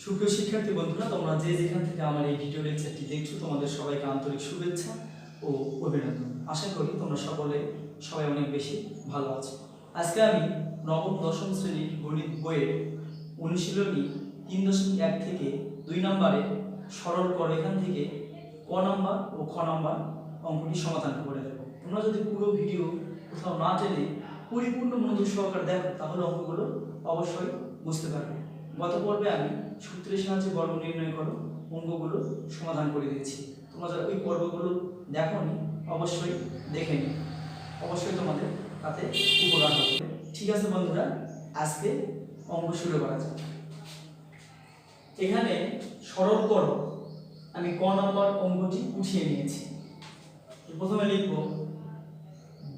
সুপ্রিয় শিক্ষার্থী বন্ধুরা, তোমরা যে যেখান থেকে আমার এই ভিডিও লেকচারটি দেখছো তোমাদের সবাইকে আন্তরিক শুভেচ্ছা ও অভিনন্দন। আশা করি তোমরা সবাই অনেক বেশি ভালো আছো। আজকে আমি নবম দশম শ্রেণীর গণিত বইয়ের অনুশীলনী 3.1 থেকে 2 নম্বরে সরল করো এখান থেকে ক নাম্বার ও খ নাম্বার অঙ্কটি সমাধান করে দেবো। তোমরা যদি পুরো ভিডিও কোথাও না টেনে পরিপূর্ণ মনোযোগ সহকারে দেখো তাহলে অঙ্কগুলো অবশ্যই বুঝতে পারবে। গত পর্বে আমি সূত্রের সাহায্যে বর্গ নির্ণয় করো অঙ্কগুলো সমাধান করে দিয়েছি। তোমরা যারা ওই পর্বগুলো দেখোনি অবশ্যই দেখে নিও, অবশ্যই তোমাদের তাতে উপকার হবে। ঠিক আছে বন্ধুরা, আজকে অঙ্ক শুরু করা যাক। এখানে সরল করো আমি ক নম্বর অঙ্কটি উঠিয়ে নিয়েছি। প্রথমে লিখব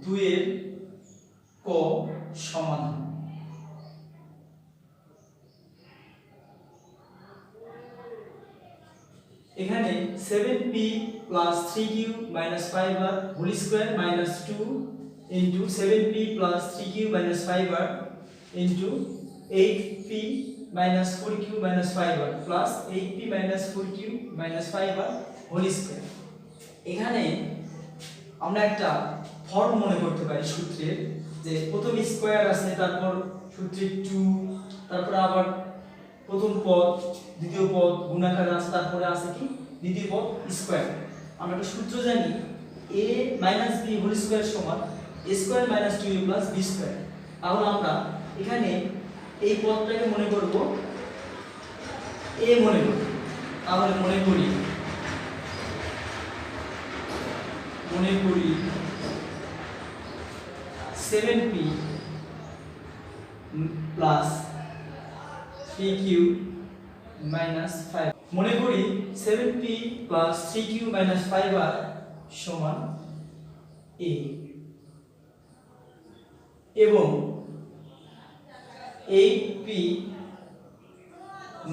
2 এর ক সমাধান। এখানে 7p plus 3q minus 5r whole square minus 2 into 7p plus 3q minus 5r into 8p minus 4q minus 5r plus 8p minus 4q minus 5r whole square। এখানে আমরা একটা ফর্ম মনে করতে পারি সূত্রের, যে প্রথম স্কয়ার আছে, তারপর সূত্রে 2, তারপর আবার প্রথম পদ দ্বিতীয় পদ গুণাকার আছে, তারপরে আছে কি দ্বিতীয় পদ স্কয়ার। আমরা একটা সূত্র জানি a - b হোল স্কয়ার সমান a square - 2a + b square. তাহলে আমরা এখানে এই পদটাকে মনে করব a মনে করব। তাহলে মনে করি 7p plus 3q minus 5। মনে করি 7p plus 3q minus 5r সমান a এবং 8p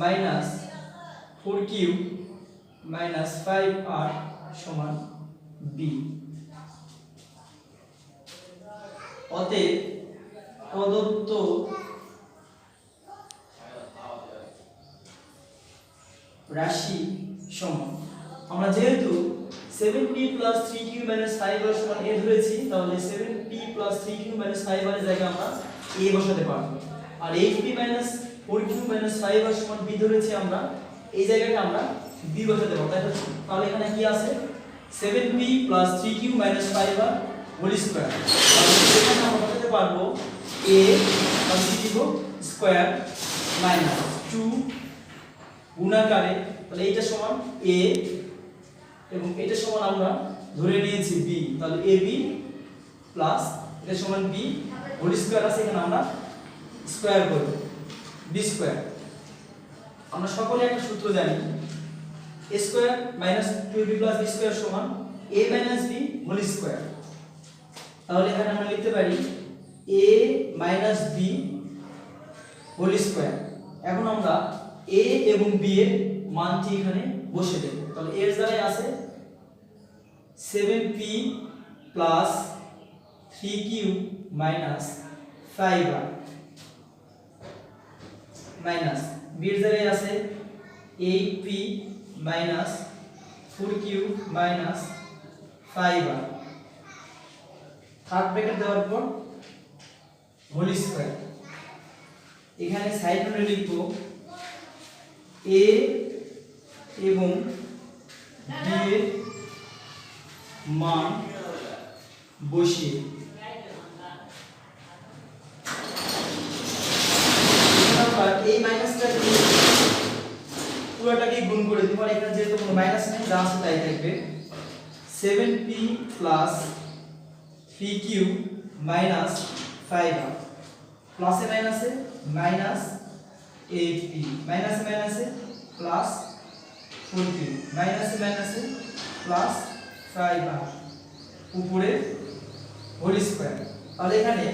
minus 4q minus 5r সমান b। অতএব প্রদত্ত রাশি সমান, আমরা যেহেতু 7p plus 3q minus 5r সমান a ধরেছি, তাহলে 7p plus 3q minus 5r এর জায়গায় আমরা a বসাতে পারবো। আর 8p minus 4q minus 5r সমান b ধরেছি, আমরা এই জায়গাটা আমরা b বসাতে পারবো। তাহলে এখানে কি আছে 7p plus 3q minus 5r whole square। তাহলে এখানে আমরা বসাতে পারবো a মানে কি দিব স্কয়ার মাইনাস 2 গুণাকারে, তাহলে এইটা সমান a এবং এটা সমান আমরা ধরে নিয়েছি b, তাহলে ab প্লাস এটা সমান b হোল স্কয়ার আছে, এখানে আমরা স্কয়ার করব b স্কয়ার। আমরা সকলে একটা সূত্র জানি a square minus 2ab plus b square সমান a minus b whole square. তাহলে এখানে আমরা লিখতে পারি a minus b whole square. এখন আমরা a এবং b এর মানটি এখানে বসিয়ে দেব। তাহলে এর জায়গায় আছে 7p plus 3q minus 5r minus b এর জায়গায় আছে 8p minus 4q minus 5r, third bracket দেওয়ার পর হোল স্কয়ার। এখানে সাইড নোটে লিখব a এবং b এর মান বসিয়ে এই মাইনাসটা পুরোটাকে গুণ করে দিব। আর এখানে যেহেতু কোনো মাইনাস নেই, যা আছে তাই থাকবে। 7p plus 3q minus 5r প্লাসে মাইনাসে মাইনাস 8p মাইনাসে মাইনাসে প্লাস 4q মাইনাসে মাইনাসে প্লাস 5r উপরে হোল স্কয়ার। তাহলে এখানে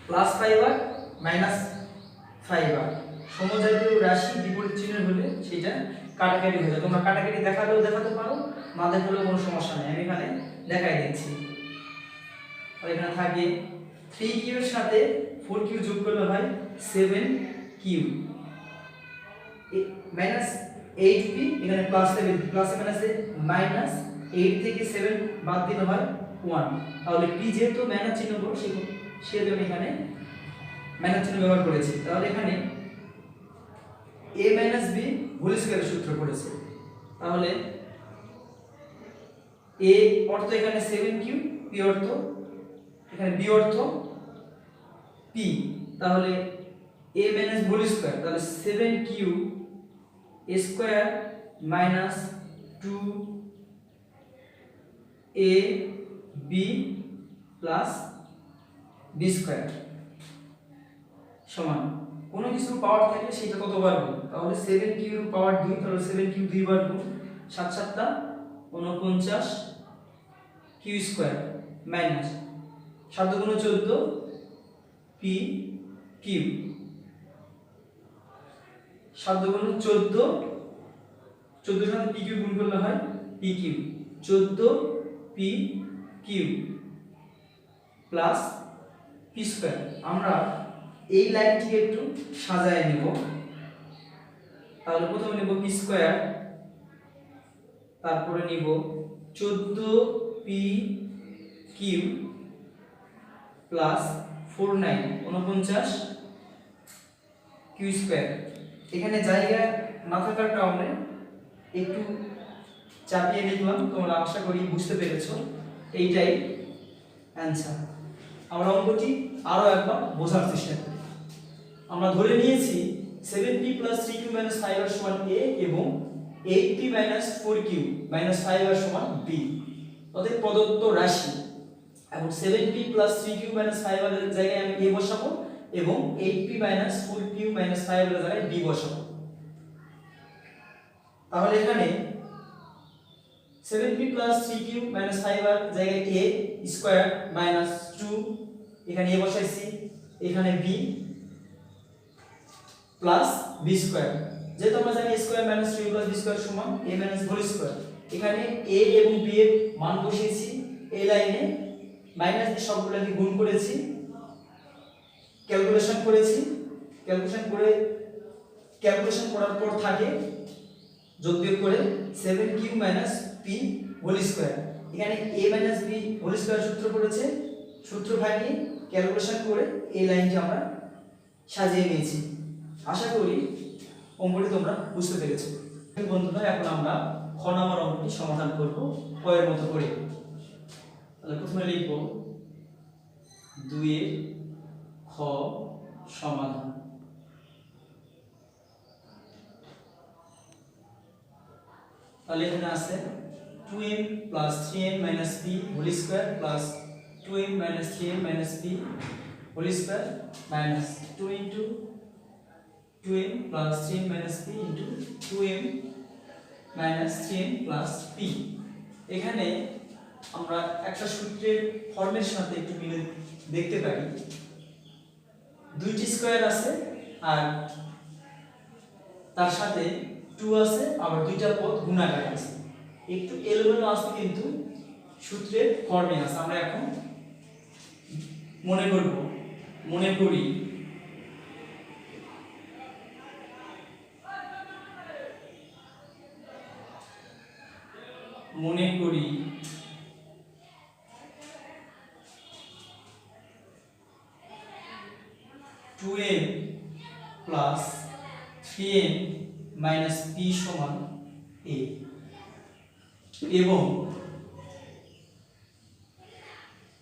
প্লাস 5r মাইনাস 5r সমজাতীয় রাশি বিপরীত চিহ্নের হলে সেটা কাটাকাটি হয়ে যায়। তোমরা কাটাকাটি দেখালেও দেখাতে পারো, না দেখালেও কোনো সমস্যা নেই, আমি এখানে দেখাই দিচ্ছি। আর এখানে থাকে 3q এর সাথে 4q যোগ করলে হয় 7q মাইনাস 8p এখানে প্লাস 7 প্লাস মাইনাসে মাইনাস 8 থেকে 7 বাদ দিলে হয় 1 তাহলে p যেহেতু মাইনাস চিহ্ন বড় সেজন্য এখানে মাইনাস চিহ্ন ব্যবহার করেছি তাহলে এখানে a b হোল স্কয়ারের সূত্র পড়েছে তাহলে a অর্থ এখানে 7q p অর্থ এখানে b অর্থ p তাহলে a হোল স্কয়ার তাহলে 7q a square minus 2ab plus b square সমান কোনো কিছু পাওয়ার থাকলে সেটা কতবার গুণ তাহলে 7q এর পাওয়ার 2 তাহলে 7q দুইবার গুণ 7 7 টা 49 q স্কয়ার মাইনাস 7 গুণ 14 p q 7 গুণ 14 14 সাথে p q গুণ করলে হয় p q 14 p q plus p square আমরা এই লাইনটিকে একটু সাজায় নিব তাহলে প্রথমে নিব p স্কয়ার তারপরে নিব 14 p q plus 49 q square এখানে জায়গা না থাকার কারণে একটু চাপিয়ে লিখলাম তোমরা আশা করি বুঝতে পেরেছো এইটাই অ্যানসার আমরা অঙ্কটি আরো একবার বোঝার চেষ্টা করি আমরা ধরে নিয়েছি 7p 3q 5r সমান a এবং 8p 4q 5r সমান b অতএব প্রদত্ত রাশি এবং 7p 3q 5r এর জায়গায় আমি a বসাবো এবং 8p 4q 5r এর জায়গায় b বসাবো তাহলে এখানে 7p 3q 5r জায়গায় a স্কয়ার মাইনাস 2 এখানে a বসাইছি এখানে b প্লাস b স্কয়ার যেহেতু আমরা জানি a square minus 3 plus b square সমান a মাইনাস হোল স্কয়ার এখানে a এবং b এর মান বসিয়েছি এই লাইনে মাইনাস দিয়ে সবগুলোকে গুণ করেছি ক্যালকুলেশন করার পর থাকে যোগ বিয়োগ করে 7q p হোল স্কয়ার এখানে a b হোল স্কয়ার সূত্র পড়েছে সূত্র ভাঙিয়ে ক্যালকুলেশন করে এই লাইনটি আমরা সাজিয়ে নিয়েছি আশা করি অঙ্কটি তোমরা বুঝতে পেরেছো বন্ধুরা এখন আমরা খ নাম্বার অঙ্কটি সমাধান করব ক এর মতো করে তাহলে প্রথমে লিখব 2 এর খ সমাধান তাহলে এখানে আছে 2m 3n p whole square 2m 3n p whole square 2 into 2m 3n p into 2m 3n p এখানে আমরা একটা সূত্রের ফর্মের সাথে একটু মিলে দেখতে পারি দুইটি স্কয়ার আছে আর তার সাথে 2 আছে আবার দুইটা পদ গুণাকারে আছে একটু এলোমেলো আছে কিন্তু সূত্রের ফর্মে আছে আমরা এখন মনে করি 2m 3n p সমান a এবং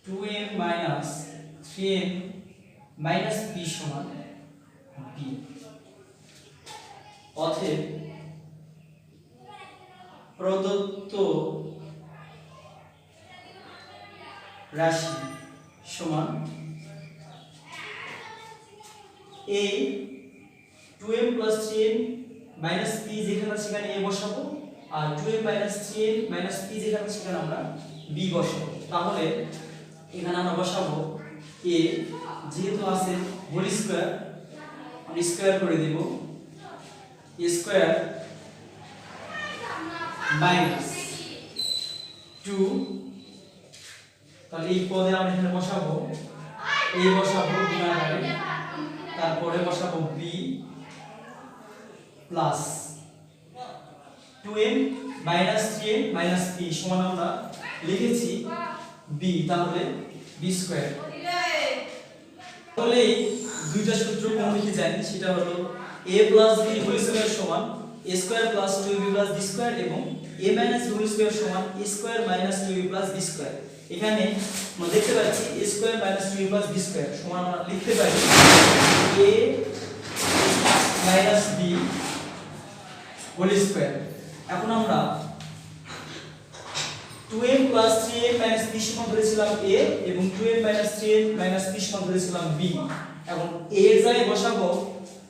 2m 3n p সমান b অতএব প্রদত্ত রাশি সমান a 2m 3n p যেখানে সেখানে a বসাবো আর 2m 3n p যেখানে সেখানে আমরা b বসাবো তাহলে এখানে আমরা বসাবো a যেহেতু আছে হোল স্কয়ার আমি স্কয়ার করে দেব a স্কয়ার মাইনাস 2 তাহলে এই পদে আমরা এখানে বসাবো a বসাবো গুণাকারে তারপরে বসাবো b plus 2m minus 3m minus p সমান আমরা লিখেছি b, তাহলে b স্কয়ার। তাহলে এই দুইটা সূত্র কোন লিখে জানি, সেটা হলো a plus b whole square সমান a square plus 2b plus b square এবং a minus b whole square সমান a square minus 2b plus b square. এখানে আমরা দেখতে পাচ্ছি a square minus 2b plus b square সমান আমরা লিখতে পারি a minus b whole square. এখন আমরা 2m plus 3m minus p সমান ধরেছিলাম a এবং 2m minus 3m minus p সমান ধরেছিলাম b। এখন a এর জায়গায় বসাবো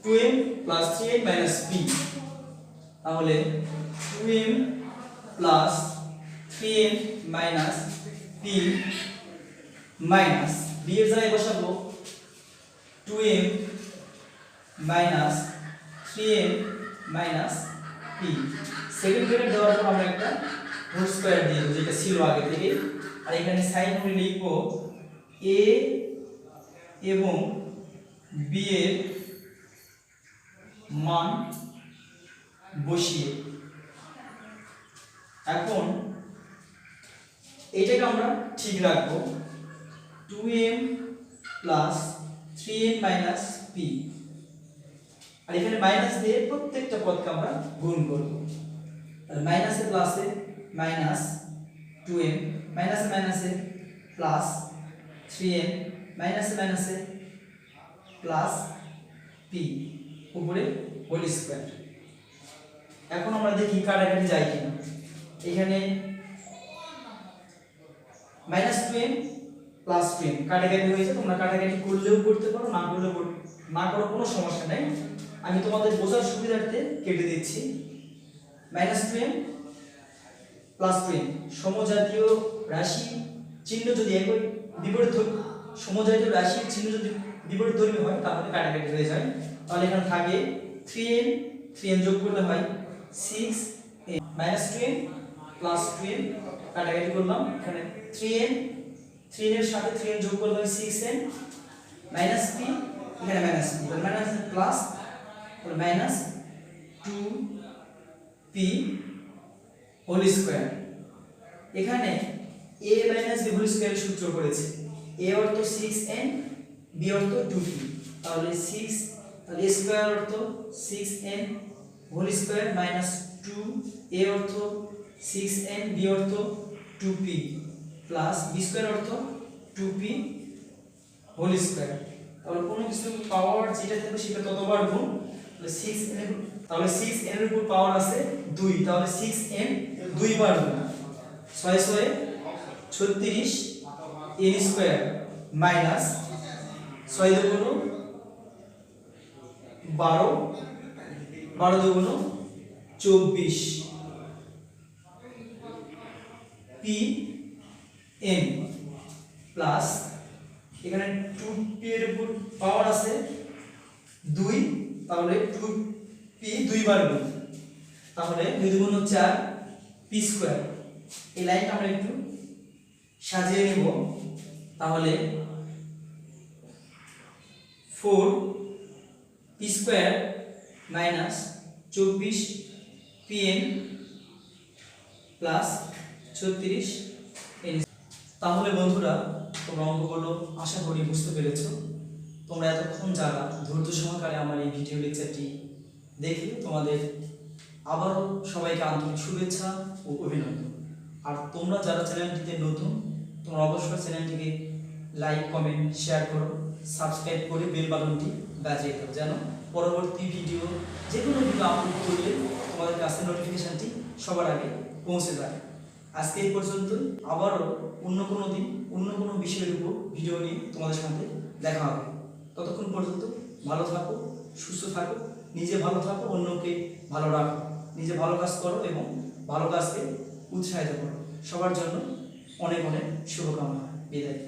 2m plus 3m minus p, তাহলে 2m plus 3m minus p minus b এর জায়গায় বসাবো 2m minus 3m minus p। Second bracket দেওয়ার পর আমরা একটা হোল স্কয়ার দিয়ে দেব যেটা ছিল আগে থেকে, আর এখানে সাইন করে লিখব a এবং b এর মান বসিয়ে। এখন এটাকে আমরা ঠিক রাখবো 2m plus 3m minus p, আর এখানে মাইনাস দিয়ে প্রত্যেকটা পদকে আমরা গুণ করব। তাহলে মাইনাসে প্লাসে মাইনাস 2m মাইনাসে মাইনাসে প্লাস 3m মাইনাসে মাইনাসে প্লাস p উপরে হোল স্কয়ার। এখন আমরা দেখি কাটাকাটি যায় কিনা। এখানে মাইনাস 2m প্লাস 2m কাটাকাটি হয়েছে, তোমরা কাটাকাটি করলেও করতে পারো, না করলেও না করো, কোনো সমস্যা নাই। আমি তোমাদের বোঝার সুবিধার্থে কেটে দিচ্ছি। মাইনাস 2m প্লাস 2m সমজাতীয় রাশি চিহ্ন যদি একই বিপরীত সমজাতীয় রাশির চিহ্ন যদি বিপরীত ধর্মী হয় তাহলে কাটাকাটি হয়ে যায়। তাহলে এখানে থাকে 3m যোগ করলে হয় 6m minus 2m plus 2m কাটাকাটি করলাম। এখানে 3m এর সাথে 3m যোগ করলে হয় 6m মাইনাস p, এখানে মাইনাস p, তাহলে minus plus minus 2p whole square. এখানে a minus b whole square সূত্র করেছে, a অর্থ 6n, b অর্থ 2p, তাহলে 6 তাহলে a স্কয়ার অর্থ 6n whole square minus 2 a অর্থ 6n, b অর্থ 2p প্লাস b স্কয়ার অর্থ 2p হোল স্কয়ার। তাহলে কোনো কিছু পাওয়ার যেটা থাকবে সেটা ততবার গুণ, তাহলে 6n এর উপর পাওয়ার আছে 2, তাহলে 6n 2 বার গুণ, 6 6 36 n স্কয়ার মাইনাস 6 দুগুণ 12 12 দুগুণ 24 p n প্লাস এখানে 2p এর উপর পাওয়ার আছে 2, তাহলে 2p 2 বার গুণ, তাহলে 2 দুগুণ 4 p স্কয়ার। এই লাইনটা আমরা একটু সাজিয়ে নেব, তাহলে 4 p square minus 24 pn plus 36 n। তাহলে বন্ধুরা তোমরা অঙ্কগুলো আশা করি বুঝতে পেরেছো। তোমরা এতক্ষণ যারা ধৈর্য সহকারে আমার এই ভিডিও লেকচারটি দেখে, তোমাদের আবারও সবাইকে আন্তরিক শুভেচ্ছা ও অভিনন্দন। আর তোমরা যারা চ্যানেলটিতে নতুন, তোমরা অবশ্যই চ্যানেলটিকে লাইক কমেন্ট শেয়ার করো, সাবস্ক্রাইব করে বেল বাটনটি বাজিয়ে দাও, যেন পরবর্তী ভিডিও যে কোনো ভিডিও আপলোড করলে তোমাদের কাছে নোটিফিকেশনটি সবার আগে পৌঁছে যায়। আজকে এই পর্যন্ত, আবারও অন্য কোনো দিন অন্য কোনো বিষয়ের উপর ভিডিও নিয়ে তোমাদের সাথে দেখা হবে। ততক্ষণ পর্যন্ত ভালো থাকো, সুস্থ থাকো, নিজে ভালো থাকো, অন্যকে ভালো রাখো, নিজে ভালো কাজ করো এবং ভালো কাজকে উৎসাহিত করো। সবার জন্য অনেক অনেক শুভকামনা। বিদায়।